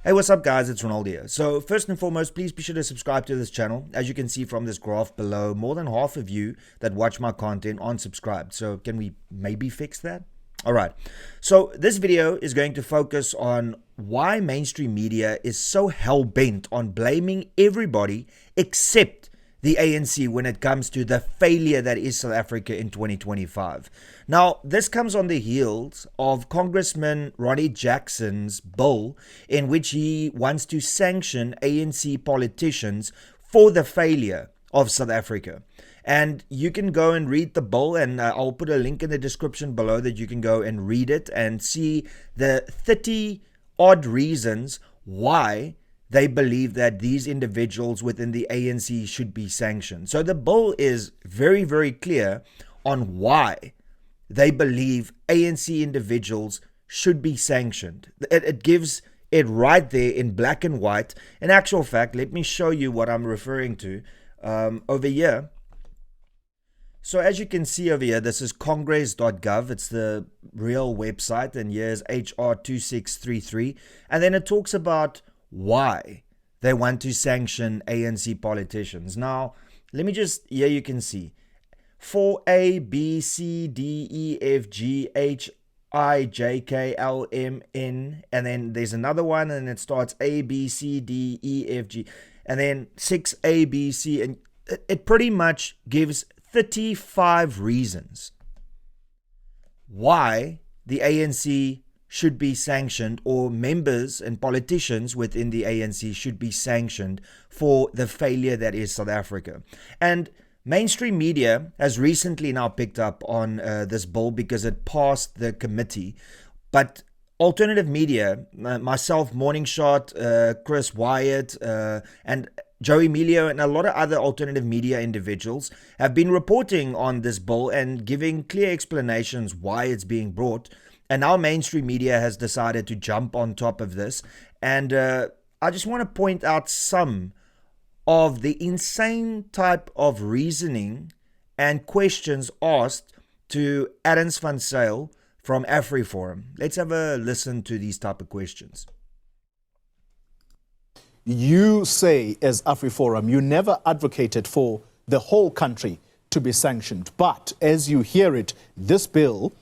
Hey, what's up guys, it's Renaldo here. So first and foremost, please be sure to subscribe to this channel. As you can see from this graph below, more than half of you that watch my content aren't subscribed. So can we maybe fix that? Alright, so this video is going to focus on why mainstream media is so hell-bent on blaming everybody except the ANC when it comes to the failure that is South Africa in 2025. Now, this comes on the heels of Congressman Ronnie Jackson's bill in which he wants to sanction ANC politicians for the failure of South Africa. And you can go and read the bill, and I'll put a link in the description below that you can go and read it and see the 30 odd reasons why they believe that these individuals within the ANC should be sanctioned. So the bill is very, very clear on why they believe ANC individuals should be sanctioned. It gives it right there in black and white. In actual fact, let me show you what I'm referring to over here. So as you can see over here, this is congress.gov. It's the real website, and here's HR 2633. And then it talks about why they want to sanction ANC politicians. Now, let me just, here you can see 4A, B, C, D, E, F, G, H, I, J, K, L, M, N, and then there's another one, and it starts A, B, C, D, E, F, G, and then 6A, B, C, and it pretty much gives 35 reasons why the ANC should be sanctioned, or members and politicians within the ANC should be sanctioned for the failure that is South Africa. And mainstream media has recently now picked up on this bill because it passed the committee. But alternative media, myself, Morning Shot, Chris Wyatt, and Joe Emilio, and a lot of other alternative media individuals have been reporting on this bill and giving clear explanations why it's being brought. And now mainstream media has decided to jump on top of this. And I just want to point out some of the insane type of reasoning and questions asked to Adams van Zyl from AfriForum. Let's have a listen to these type of questions. You say, as AfriForum, you never advocated for the whole country to be sanctioned. But as you hear it, this bill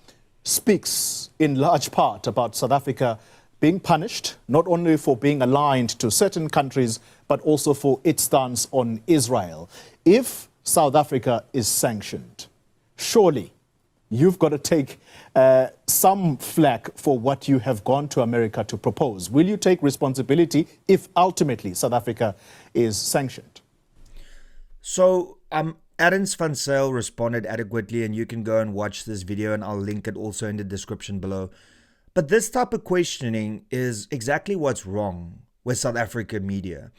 speaks in large part about South Africa being punished, not only for being aligned to certain countries, but also for its stance on Israel. If South Africa is sanctioned, surely you've got to take some flack for what you have gone to America to propose. Will you take responsibility if ultimately South Africa is sanctioned? So, Adams van Zyl responded adequately, and you can go and watch this video, and I'll link it also in the description below. But this type of questioning is exactly what's wrong with South African media.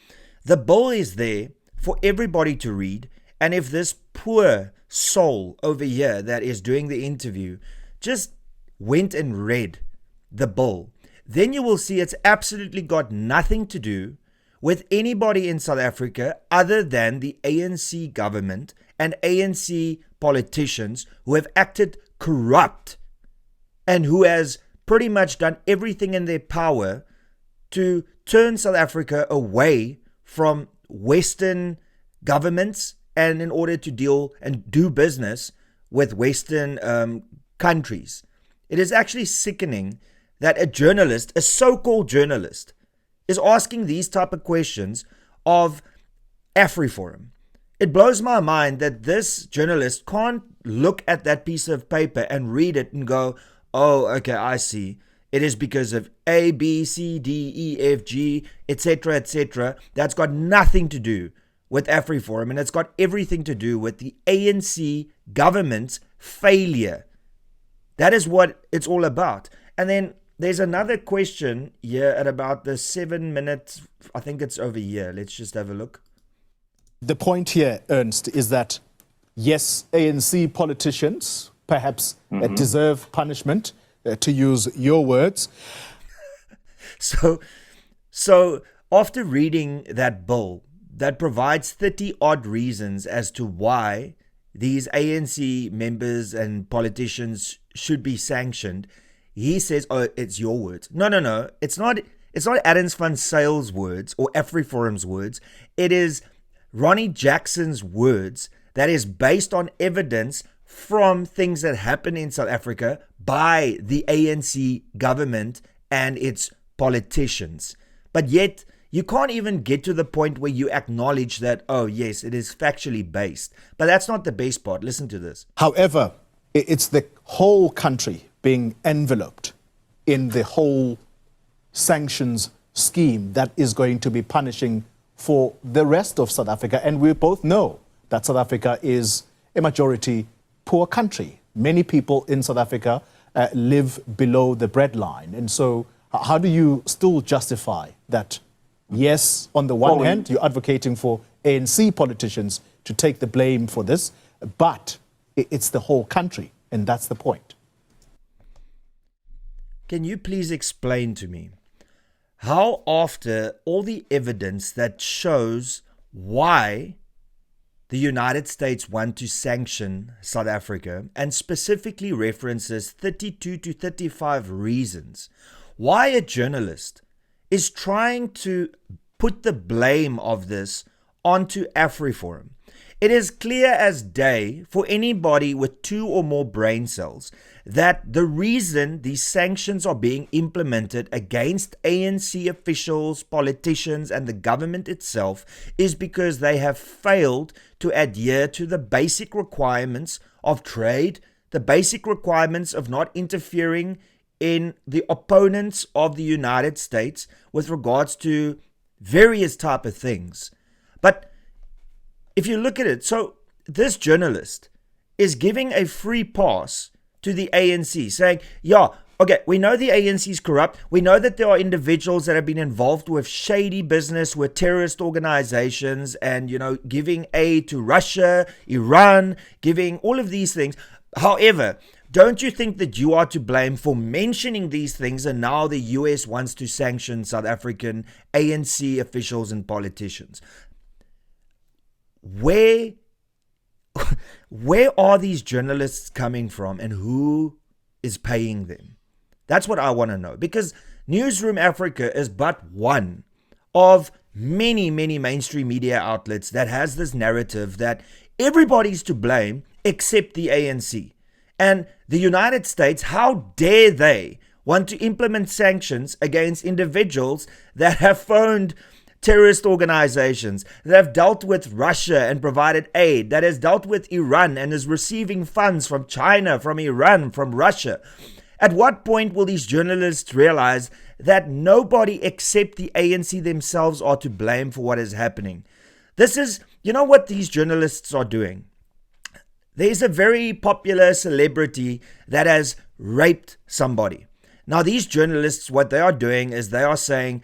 The bill is there for everybody to read, and if this poor soul over here that is doing the interview just went and read the bill, then you will see it's absolutely got nothing to do with anybody in South Africa other than the ANC government and ANC politicians who have acted corrupt and who has pretty much done everything in their power to turn South Africa away from Western governments and in order to deal and do business with Western countries. It is actually sickening that a journalist, a so-called journalist, is asking these type of questions of AfriForum. It blows my mind that this journalist can't look at that piece of paper and read it and go, oh, okay, I see. It is because of A, B, C, D, E, F, G, etc., etc. That's got nothing to do with AfriForum, and it's got everything to do with the ANC government's failure. That is what it's all about. And then there's another question here at about the 7 minutes. I think it's over here. Let's just have a look. The point here, Ernst, is that, yes, ANC politicians perhaps deserve punishment, to use your words. So after reading that bill that provides 30 odd reasons as to why these ANC members and politicians should be sanctioned, he says, oh, it's your words. No. It's not It's not Adams Van Sale's words or AfriForum's words. It is Ronnie Jackson's words that is based on evidence from things that happen in South Africa by the ANC government and its politicians. But yet, you can't even get to the point where you acknowledge that, oh yes, it is factually based. But that's not the best part. Listen to this. However, it's the whole country being enveloped in the whole sanctions scheme that is going to be punishing for the rest of South Africa. And we both know that South Africa is a majority poor country. Many people in South Africa live below the breadline. And so how do you still justify that? Yes, on the one hand, you're advocating for ANC politicians to take the blame for this, but it's the whole country, and that's the point. Can you please explain to me how, after all the evidence that shows why the United States want to sanction South Africa and specifically references 32 to 35 reasons, why a journalist is trying to put the blame of this onto AfriForum? It is clear as day for anybody with 2 or more brain cells that the reason these sanctions are being implemented against ANC officials, politicians, and the government itself is because they have failed to adhere to the basic requirements of trade, the basic requirements of not interfering in the opponents of the United States with regards to various type of things. But if you look at it, so this journalist is giving a free pass to the ANC, saying, yeah, okay, we know the ANC is corrupt. We know that there are individuals that have been involved with shady business, with terrorist organizations and, giving aid to Russia, Iran, giving all of these things. However, don't you think that you are to blame for mentioning these things and now the US wants to sanction South African ANC officials and politicians? Where are these journalists coming from and who is paying them? That's what I want to know, because Newsroom Africa is but one of many, many mainstream media outlets that has this narrative that everybody's to blame except the ANC. And the United States, how dare they want to implement sanctions against individuals that have phoned terrorist organizations, that have dealt with Russia and provided aid, that has dealt with Iran and is receiving funds from China, from Iran, from Russia. At what point will these journalists realize that nobody except the ANC themselves are to blame for what is happening? This is, what these journalists are doing? There's a very popular celebrity that has raped somebody. Now, these journalists, what they are doing is they are saying,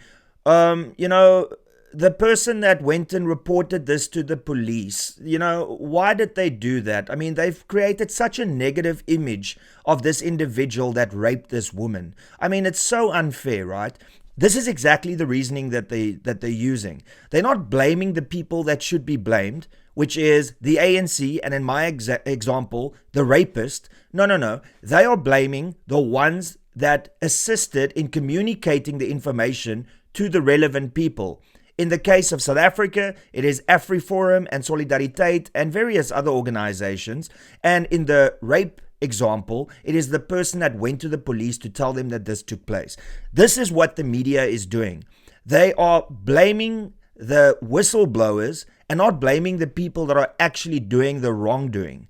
the person that went and reported this to the police, why did they do that? I mean, they've created such a negative image of this individual that raped this woman. I mean, it's so unfair, right? This is exactly the reasoning that they're using. They're not blaming the people that should be blamed, which is the ANC, and in my example, the rapist. No. They are blaming the ones that assisted in communicating the information to the relevant people. In the case of South Africa, it is AfriForum and Solidariteit and various other organizations. And in the rape example, it is the person that went to the police to tell them that this took place. This is what the media is doing. They are blaming the whistleblowers and not blaming the people that are actually doing the wrongdoing.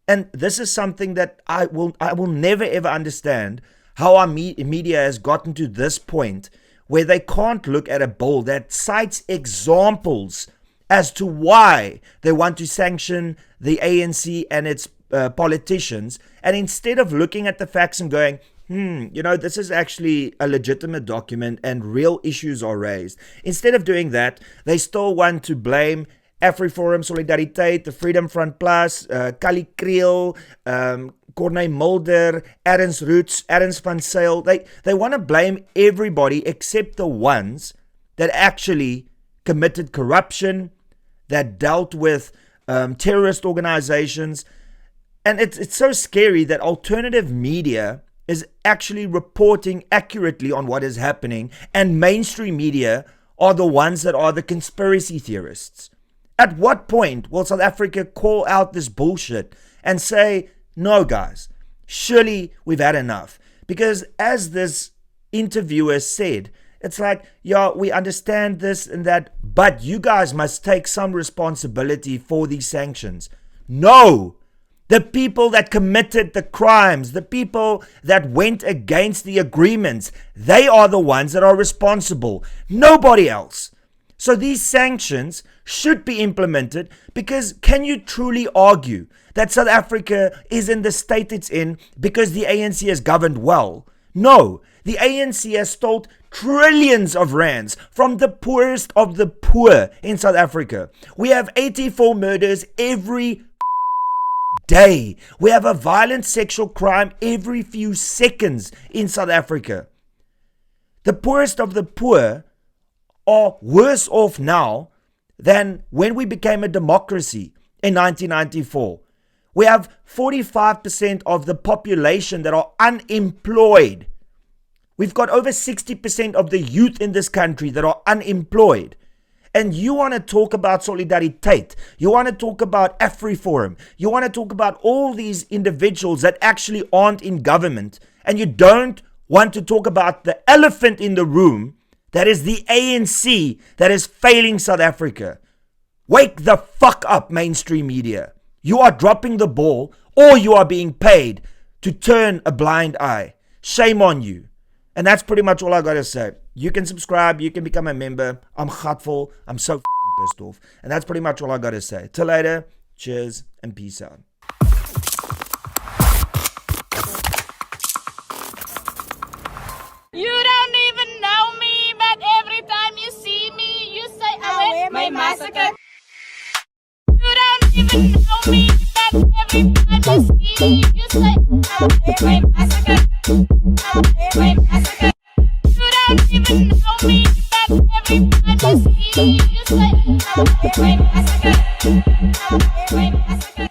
And this is something that I will never ever understand, how our media has gotten to this point where they can't look at a bill that cites examples as to why they want to sanction the ANC and its politicians, and instead of looking at the facts and going, this is actually a legitimate document and real issues are raised. Instead of doing that, they still want to blame AfriForum, Solidariteit, the Freedom Front Plus, Kali Kriel, Corneille Mulder, Adams Roots, Adams Van Sale. They want to blame everybody except the ones that actually committed corruption, that dealt with terrorist organizations. And it's so scary that alternative media is actually reporting accurately on what is happening, and mainstream media are the ones that are the conspiracy theorists. At what point will South Africa call out this bullshit and say, no guys, surely we've had enough? Because as this interviewer said, it's like, yeah, we understand this and that, but you guys must take some responsibility for these sanctions. No! The people that committed the crimes, the people that went against the agreements, they are the ones that are responsible. Nobody else. So these sanctions should be implemented, because can you truly argue that South Africa is in the state it's in because the ANC has governed well? No, the ANC has stole trillions of rands from the poorest of the poor in South Africa. We have 84 murders every day. We have a violent sexual crime every few seconds in South Africa. The poorest of the poor are worse off now than when we became a democracy in 1994. We have 45% of the population that are unemployed. We've got over 60% of the youth in this country that are unemployed. And you want to talk about Solidariteit. You want to talk about AfriForum. You want to talk about all these individuals that actually aren't in government. And you don't want to talk about the elephant in the room, that is the ANC, that is failing South Africa. Wake the fuck up, mainstream media. You are dropping the ball, or you are being paid to turn a blind eye. Shame on you. And that's pretty much all I gotta say. You can subscribe, you can become a member. I'm grateful. I'm so pissed off. And that's pretty much all I gotta say. Till later, cheers and peace out. You don't even know me, but every time you see me, you say I wear my massacre. You don't even know me, but every time you see me, you say I wear my massacre. I wear my massacre. You don't even know me, but every time you see me, you say I wear my massacre. I wear my massacre.